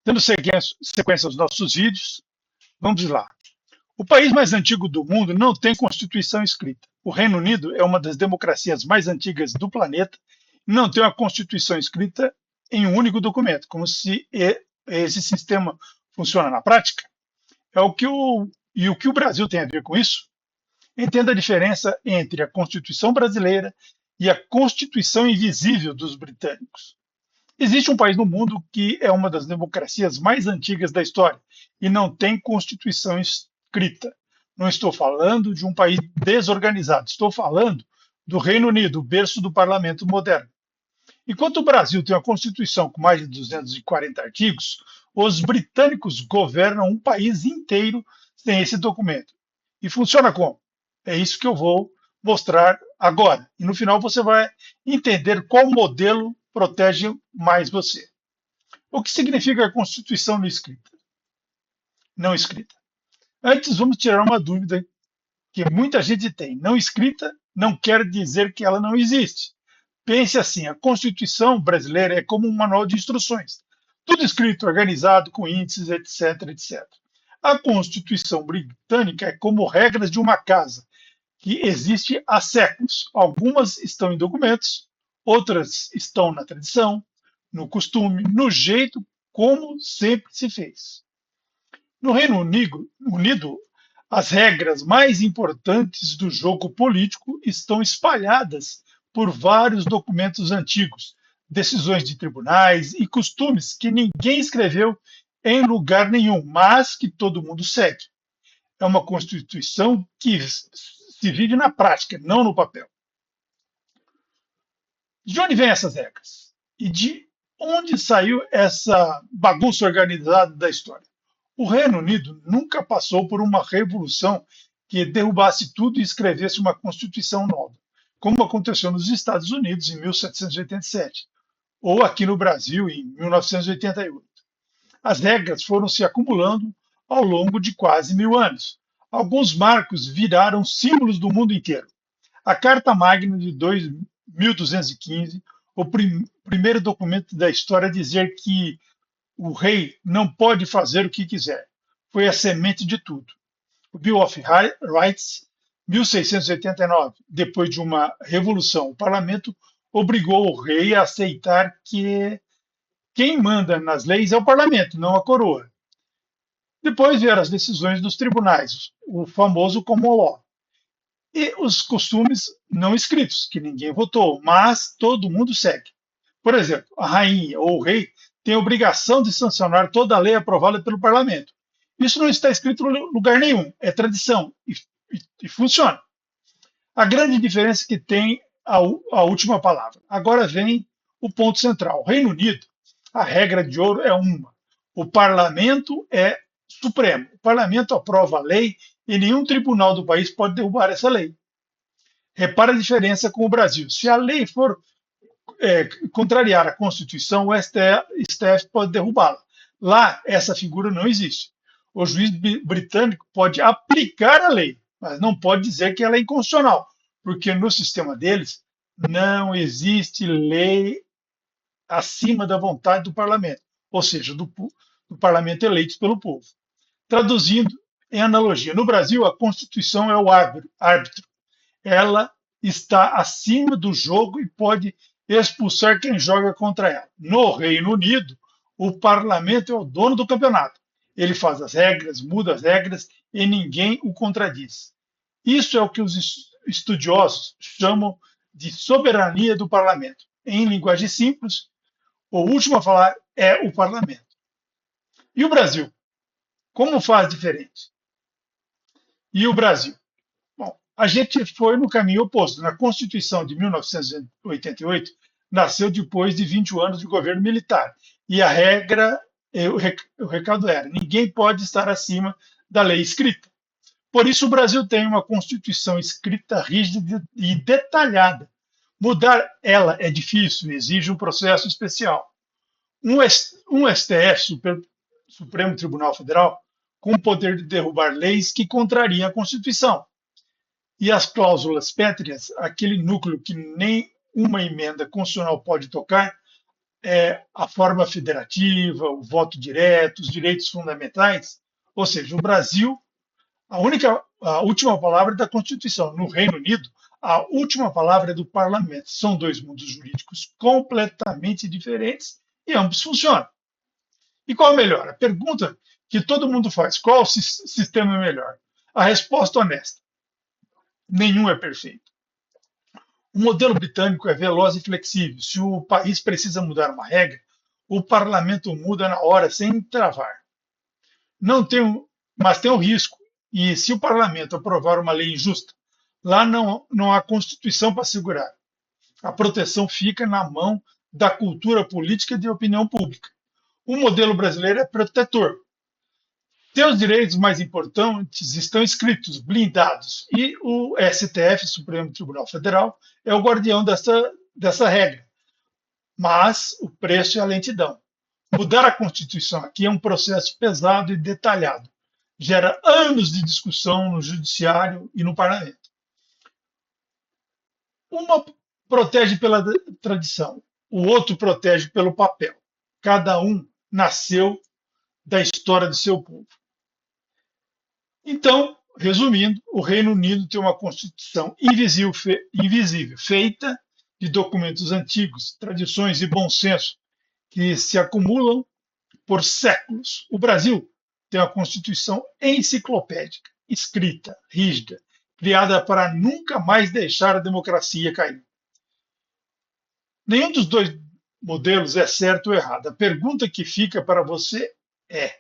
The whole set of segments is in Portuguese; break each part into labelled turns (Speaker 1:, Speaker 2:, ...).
Speaker 1: Dando sequência aos nossos vídeos, vamos lá. O país mais antigo do mundo não tem constituição escrita. O Reino Unido é uma das democracias mais antigas do planeta e não tem uma constituição escrita em um único documento, como se esse sistema funciona na prática. O que o Brasil tem a ver com isso? Entenda a diferença entre a Constituição brasileira e a Constituição invisível dos britânicos. Existe um país no mundo que é uma das democracias mais antigas da história e não tem constituição escrita. Não estou falando de um país desorganizado, estou falando do Reino Unido, o berço do parlamento moderno. Enquanto o Brasil tem uma constituição com mais de 240 artigos, os britânicos governam um país inteiro sem esse documento. E funciona como? É isso que eu vou mostrar agora. E no final você vai entender qual modelo protege mais você. O que significa a Constituição não escrita? Não escrita. Antes, vamos tirar uma dúvida que muita gente tem. Não escrita não quer dizer que ela não existe. Pense assim, a Constituição brasileira é como um manual de instruções. Tudo escrito, organizado, com índices, etc, etc. A Constituição britânica é como regras de uma casa, que existe há séculos. Algumas estão em documentos, outras estão na tradição, no costume, no jeito como sempre se fez. No Reino Unido, as regras mais importantes do jogo político estão espalhadas por vários documentos antigos, decisões de tribunais e costumes que ninguém escreveu em lugar nenhum, mas que todo mundo segue. É uma Constituição que se vive na prática, não no papel. De onde vêm essas regras? E de onde saiu essa bagunça organizada da história? O Reino Unido nunca passou por uma revolução que derrubasse tudo e escrevesse uma Constituição nova, como aconteceu nos Estados Unidos em 1787, ou aqui no Brasil em 1988. As regras foram se acumulando ao longo de quase 1000 anos. Alguns marcos viraram símbolos do mundo inteiro. A Carta Magna de 1215, o primeiro documento da história a dizer que o rei não pode fazer o que quiser. Foi a semente de tudo. O Bill of Rights, 1689, depois de uma revolução, o parlamento obrigou o rei a aceitar que quem manda nas leis é o parlamento, não a coroa. Depois vieram as decisões dos tribunais, o famoso common law. E os costumes não escritos, que ninguém votou, mas todo mundo segue. Por exemplo, a rainha ou o rei tem a obrigação de sancionar toda a lei aprovada pelo parlamento. Isso não está escrito em lugar nenhum, é tradição e funciona. A grande diferença é que tem a última palavra. Agora vem o ponto central. O Reino Unido, a regra de ouro é uma. O parlamento é supremo. O parlamento aprova a lei e nenhum tribunal do país pode derrubar essa lei. Repara a diferença com o Brasil. Se a lei for contrariar a Constituição, o STF pode derrubá-la. Lá, essa figura não existe. O juiz britânico pode aplicar a lei, mas não pode dizer que ela é inconstitucional, porque no sistema deles não existe lei acima da vontade do parlamento, ou seja, do parlamento eleito pelo povo. Traduzindo em analogia, no Brasil, a Constituição é o árbitro. Ela está acima do jogo e pode expulsar quem joga contra ela. No Reino Unido, o parlamento é o dono do campeonato. Ele faz as regras, muda as regras e ninguém o contradiz. Isso é o que os estudiosos chamam de soberania do parlamento. Em linguagem simples, o último a falar é o parlamento. E o Brasil? Como faz diferente? E o Brasil? Bom, a gente foi no caminho oposto. Na Constituição de 1988, nasceu depois de 20 anos de governo militar. E a regra, o recado era, ninguém pode estar acima da lei escrita. Por isso o Brasil tem uma Constituição escrita, rígida e detalhada. Mudar ela é difícil, exige um processo especial. Um STF, Supremo Tribunal Federal, com o poder de derrubar leis que contrariam a Constituição. E as cláusulas pétreas, aquele núcleo que nem uma emenda constitucional pode tocar, a forma federativa, o voto direto, os direitos fundamentais. Ou seja, o Brasil, a última palavra é da Constituição. No Reino Unido, a última palavra é do parlamento. São dois mundos jurídicos completamente diferentes e ambos funcionam. E qual é melhor? A pergunta que todo mundo faz: qual sistema é melhor? A resposta honesta: nenhum é perfeito. O modelo britânico é veloz e flexível. Se o país precisa mudar uma regra, o parlamento muda na hora, sem travar. Não tem, mas tem um risco. E se o parlamento aprovar uma lei injusta, lá não há Constituição para segurar. A proteção fica na mão da cultura política e de opinião pública. O modelo brasileiro é protetor. Seus direitos mais importantes estão escritos, blindados, e o STF, Supremo Tribunal Federal, é o guardião dessa regra. Mas o preço é a lentidão. Mudar a Constituição aqui é um processo pesado e detalhado. Gera anos de discussão no Judiciário e no Parlamento. Uma protege pela tradição, o outro protege pelo papel. Cada um nasceu da história do seu povo. Então, resumindo, o Reino Unido tem uma Constituição invisível, feita de documentos antigos, tradições e bom senso que se acumulam por séculos. O Brasil tem uma Constituição enciclopédica, escrita, rígida, criada para nunca mais deixar a democracia cair. Nenhum dos dois modelos é certo ou errado. A pergunta que fica para você é: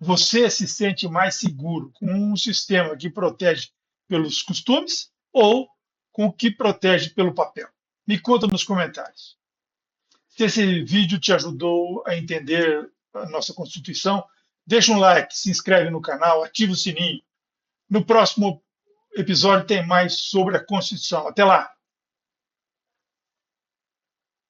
Speaker 1: você se sente mais seguro com um sistema que protege pelos costumes ou com o que protege pelo papel? Me conta nos comentários. Se esse vídeo te ajudou a entender a nossa Constituição, deixa um like, se inscreve no canal, ativa o sininho. No próximo episódio tem mais sobre a Constituição. Até lá!